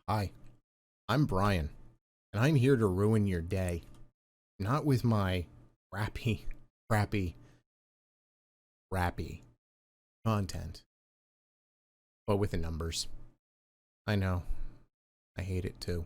Hi, I'm Brian, and I'm here to ruin your day. Not with my crappy content, but with the numbers. I know, I hate it too.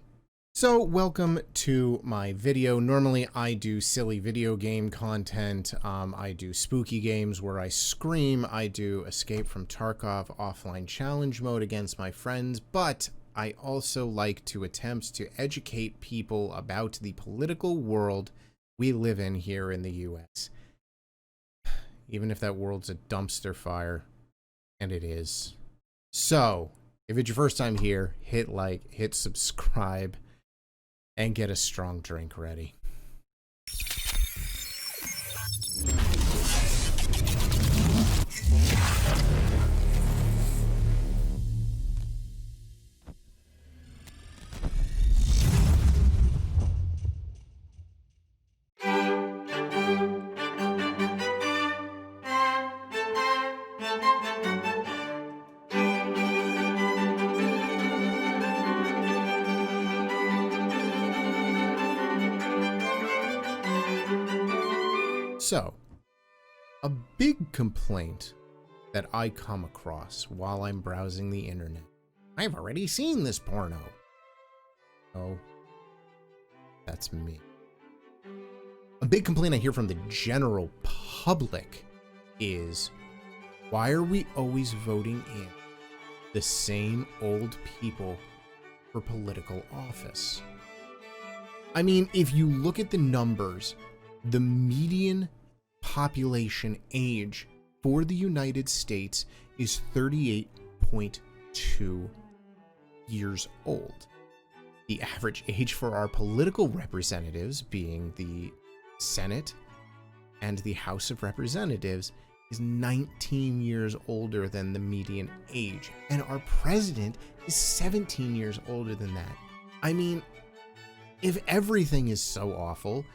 So, welcome to my video. Normally, I do silly video game content. I do spooky games where I scream. I do Escape from Tarkov offline challenge mode against my friends, but I also like to attempt to educate people about the political world we live in here in the US. Even if that world's a dumpster fire, and it is. So, if it's your first time here, hit like, hit subscribe, and get a strong drink ready. So, a big complaint that I come across while I'm browsing the internet. I've already seen this porno. Oh, that's me. A big complaint I hear from the general public is, why are we always voting in the same old people for political office? I mean, if you look at the numbers, the median population age for the United States is 38.2 years old. The average age for our political representatives, being the Senate and the House of Representatives, is 19 years older than the median age. And our president is 17 years older than that. I mean, if everything is so awful,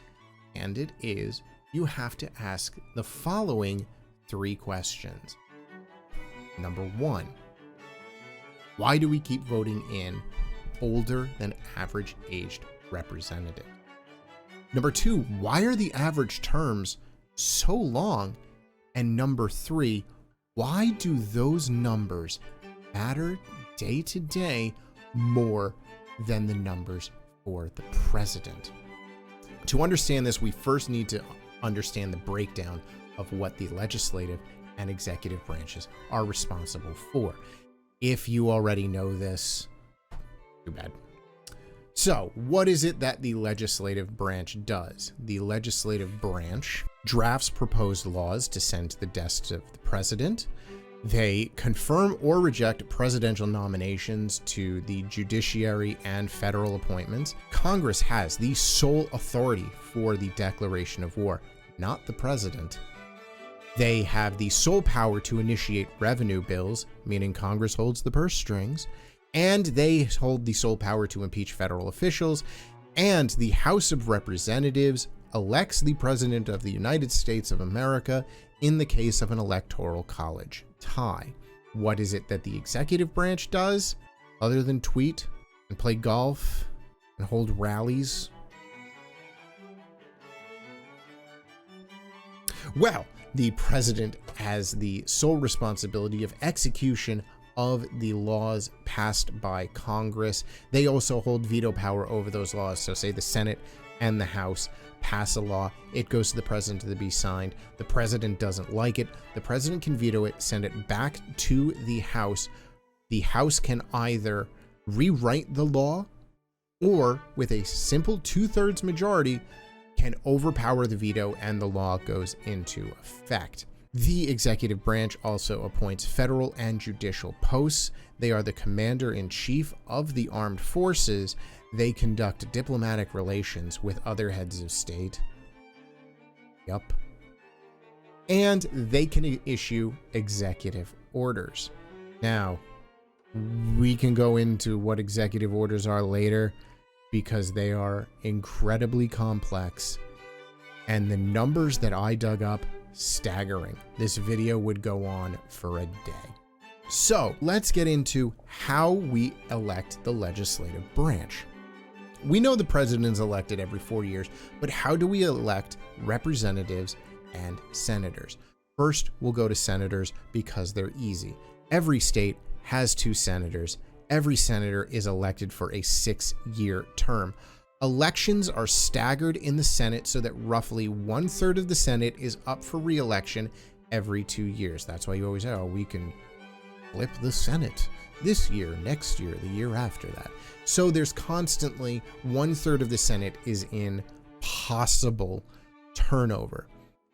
and it is, you have to ask the following 3 questions. Number 1, why do we keep voting in older than average aged representative? Number 2, why are the average terms so long? And number 3, why do those numbers matter day to day more than the numbers for the president? To understand this, we first need to understand the breakdown of what the legislative and executive branches are responsible for. If you already know this, too bad. So, what is it that the legislative branch does? The legislative branch drafts proposed laws to send to the desk of the president. They confirm or reject presidential nominations to the judiciary and federal appointments. Congress has the sole authority for the declaration of war, not the president. They have the sole power to initiate revenue bills, meaning Congress holds the purse strings, and they hold the sole power to impeach federal officials, and the House of Representatives elects the President of the United States of America in the case of an electoral college tie. What is it that the executive branch does other than tweet and play golf and hold rallies? Well, the president has the sole responsibility of execution of the laws passed by Congress. They also hold veto power over those laws. So say the Senate and the House pass a law, it goes to the president to be signed. The president doesn't like it. The president can veto it, send it back to the House. The House can either rewrite the law or, with a simple 2/3 majority, can overpower the veto and the law goes into effect. The executive branch also appoints federal and judicial posts. They are the commander-in-chief of the armed forces. They conduct diplomatic relations with other heads of state. Yup. And they can issue executive orders. Now, we can go into what executive orders are later because they are incredibly complex. And the numbers that I dug up, staggering. This video would go on for a day. So let's get into how we elect the legislative branch. We know the president is elected every 4 years, but how do we elect representatives and senators? First, we'll go to senators because they're easy. Every state has 2 senators. Every senator is elected for a 6-year term. Elections are staggered in the Senate so that roughly 1/3 of the Senate is up for re-election every 2 years. That's why you always say, oh, we can flip the Senate this year, next year, the year after that. So there's constantly 1/3 of the Senate is in possible turnover.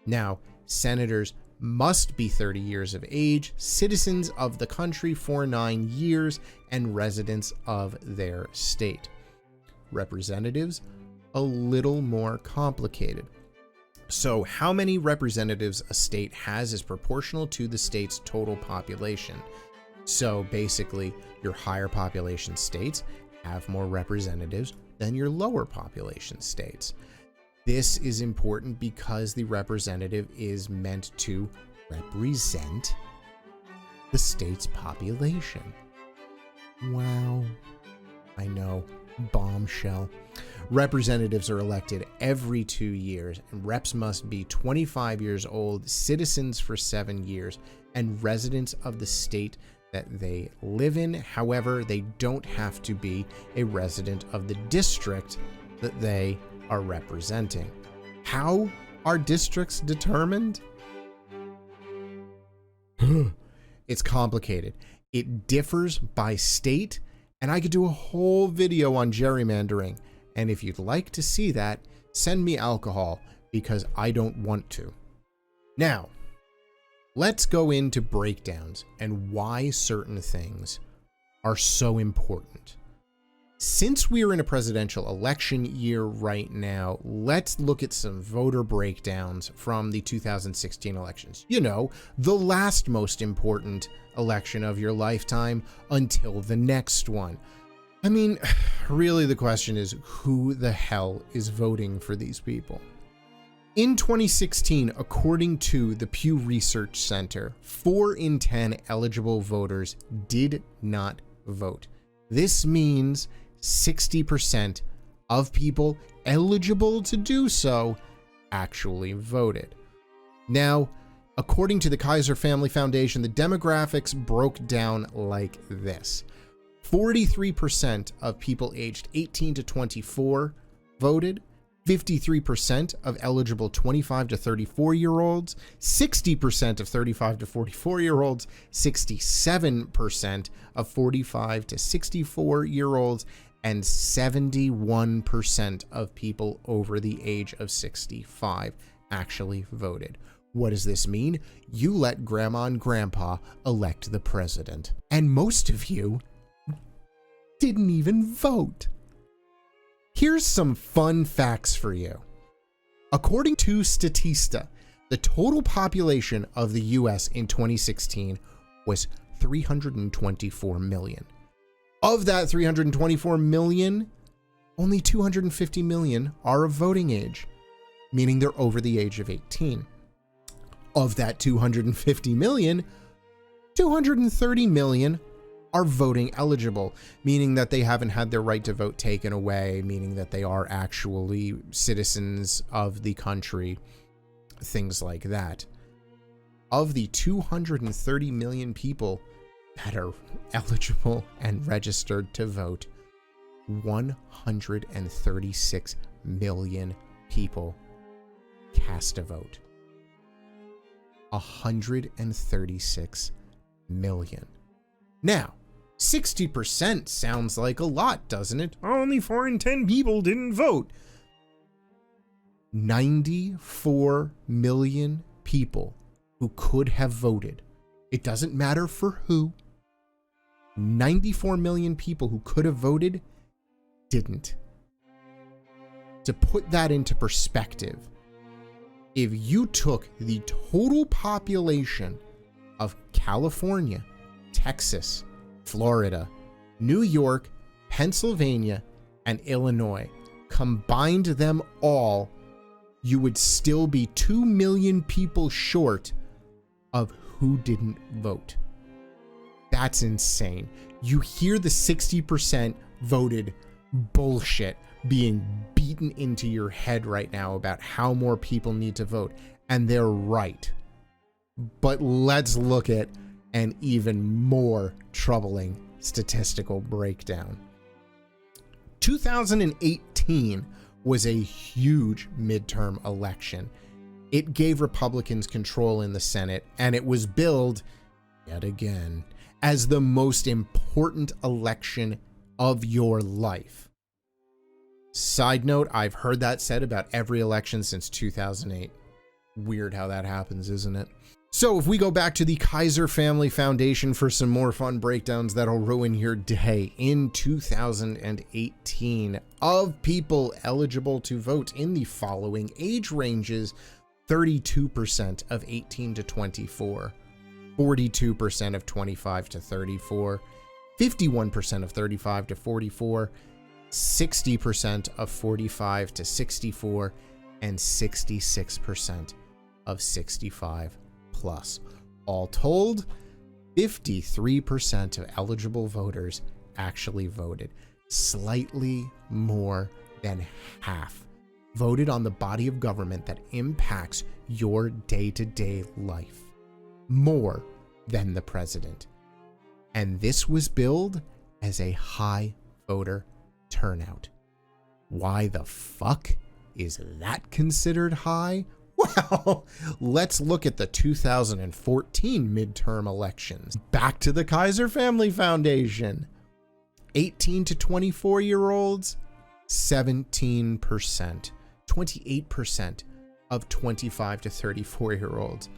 Now, senators must be 30 years of age, citizens of the country for 9 years, and residents of their state. Representatives, a little more complicated. So how many representatives a state has is proportional to the state's total population. So basically, your higher population states have more representatives than your lower population states. This is important because the representative is meant to represent the state's population. Wow. I know, bombshell. Representatives are elected every 2 years, and reps must be 25 years old, citizens for 7 years, and residents of the state that they live in. However, they don't have to be a resident of the district that they are representing. How are districts determined? It's complicated. It differs by state, and I could do a whole video on gerrymandering. And if you'd like to see that, send me alcohol because I don't want to. Now, let's go into breakdowns and why certain things are so important. Since we are in a presidential election year right now, let's look at some voter breakdowns from the 2016 elections. You know, the last most important election of your lifetime until the next one. I mean, really the question is, who the hell is voting for these people? In 2016, according to the Pew Research Center, 4 in 10 eligible voters did not vote. This means 60% of people eligible to do so actually voted. Now, according to the Kaiser Family Foundation, the demographics broke down like this. 43% of people aged 18 to 24 voted, 53% of eligible 25 to 34-year-olds, 60% of 35 to 44-year-olds, 67% of 45 to 64-year-olds, and 71% of people over the age of 65 actually voted. What does this mean? You let grandma and grandpa elect the president. And most of you didn't even vote. Here's some fun facts for you. According to Statista, the total population of the US in 2016 was 324 million. Of that 324 million, only 250 million are of voting age, meaning they're over the age of 18. Of that 250 million, 230 million are voting eligible, meaning that they haven't had their right to vote taken away, meaning that they are actually citizens of the country, things like that. Of the 230 million people that are eligible and registered to vote, 136 million people cast a vote. 136 million. Now, 60% sounds like a lot, doesn't it? Only 4 in 10 people didn't vote. 94 million people who could have voted. It doesn't matter for who. 94 million people who could have voted didn't. To put that into perspective, if you took the total population of California, Texas, Florida, New York, Pennsylvania, and Illinois, combined them all, you would still be 2 million people short of who didn't vote. That's insane. You hear the 60% voted bullshit being beaten into your head right now about how more people need to vote, and they're right. But let's look at an even more troubling statistical breakdown. 2018 was a huge midterm election. It gave Republicans control in the Senate, and it was billed, yet again, as the most important election of your life. Side note, I've heard that said about every election since 2008. Weird how that happens, isn't it? So if we go back to the Kaiser Family Foundation for some more fun breakdowns that'll ruin your day, in 2018, of people eligible to vote in the following age ranges: 32% of 18 to 24, 42% of 25 to 34, 51% of 35 to 44, 60% of 45 to 64, and 66% of 65 plus. All told, 53% of eligible voters actually voted. Slightly more than half voted on the body of government that impacts your day-to-day life. More than the president. And this was billed as a high voter turnout. Why the fuck is that considered high? Well, let's look at the 2014 midterm elections. Back to the Kaiser Family Foundation. 18 to 24-year-olds, 17%. 28% of 25 to 34-year-olds.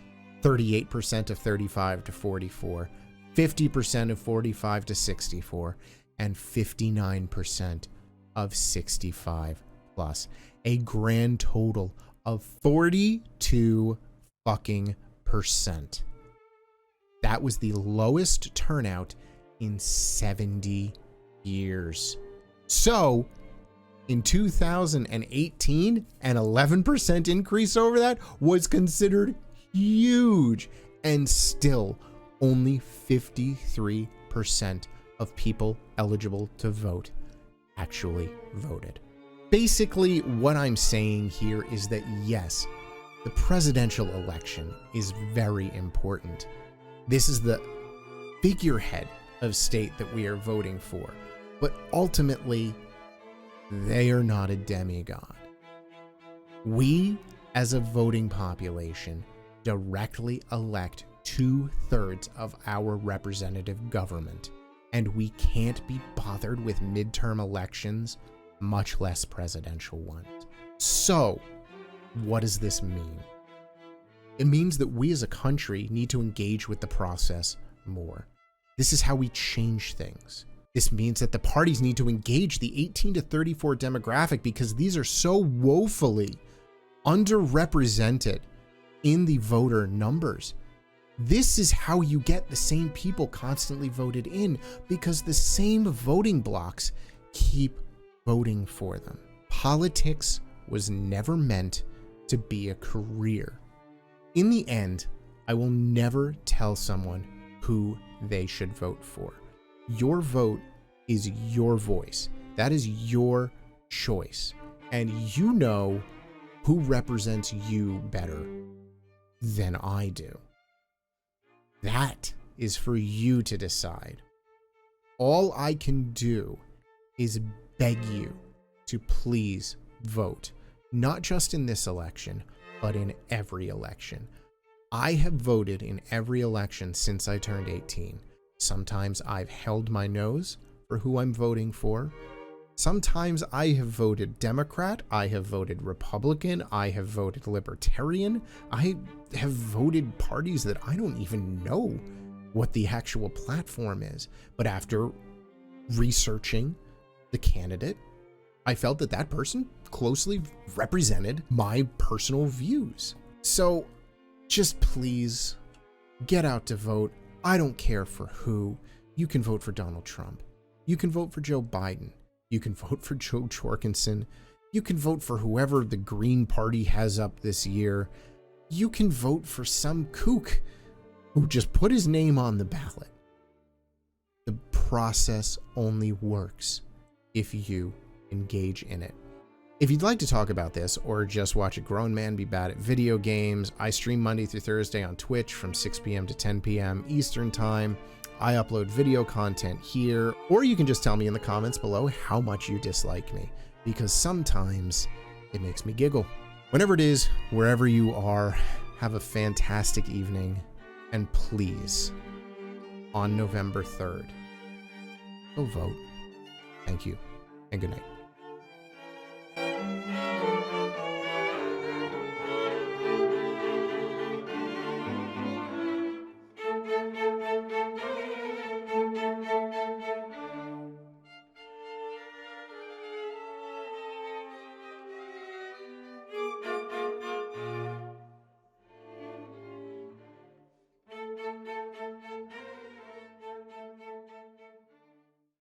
38% of 35 to 44. 50% of 45 to 64. And 59% of 65 plus. A grand total of 42 fucking percent. That was the lowest turnout in 70 years. So, in 2018, an 11% increase over that was considered huge, and still only 53% of people eligible to vote actually voted. Basically, what I'm saying here is that yes, the presidential election is very important. This is the figurehead of state that we are voting for, but ultimately, they are not a demigod. We, as a voting population, directly elect 2/3 of our representative government, and we can't be bothered with midterm elections, much less presidential ones. So, what does this mean? It means that we as a country need to engage with the process more. This is how we change things. This means that the parties need to engage the 18 to 34 demographic because these are so woefully underrepresented in the voter numbers. This is how you get the same people constantly voted in, because the same voting blocks keep voting for them. Politics was never meant to be a career. In the end, I will never tell someone who they should vote for. Your vote is your voice. That is your choice. And you know who represents you better than I do. That is for you to decide. All I can do is beg you to please vote, not just in this election, but in every election. I have voted in every election since I turned 18. Sometimes I've held my nose for who I'm voting for. Sometimes I have voted Democrat, I have voted Republican, I have voted Libertarian, I have voted parties that I don't even know what the actual platform is. But after researching the candidate, I felt that that person closely represented my personal views. So just please get out to vote. I don't care for who. You can vote for Donald Trump. You can vote for Joe Biden. You can vote for Joe Jorgensen. You can vote for whoever the Green Party has up this year. You can vote for some kook who just put his name on the ballot. process only works if you engage in it. If you'd like to talk about this or just watch a grown man be bad at video games, I stream Monday through Thursday on Twitch from 6 p.m. to 10 p.m. Eastern Time. I upload video content here, or you can just tell me in the comments below how much you dislike me, because sometimes it makes me giggle. Whenever it is, wherever you are, have a fantastic evening, and please, on November 3rd, go vote. Thank you, and good night.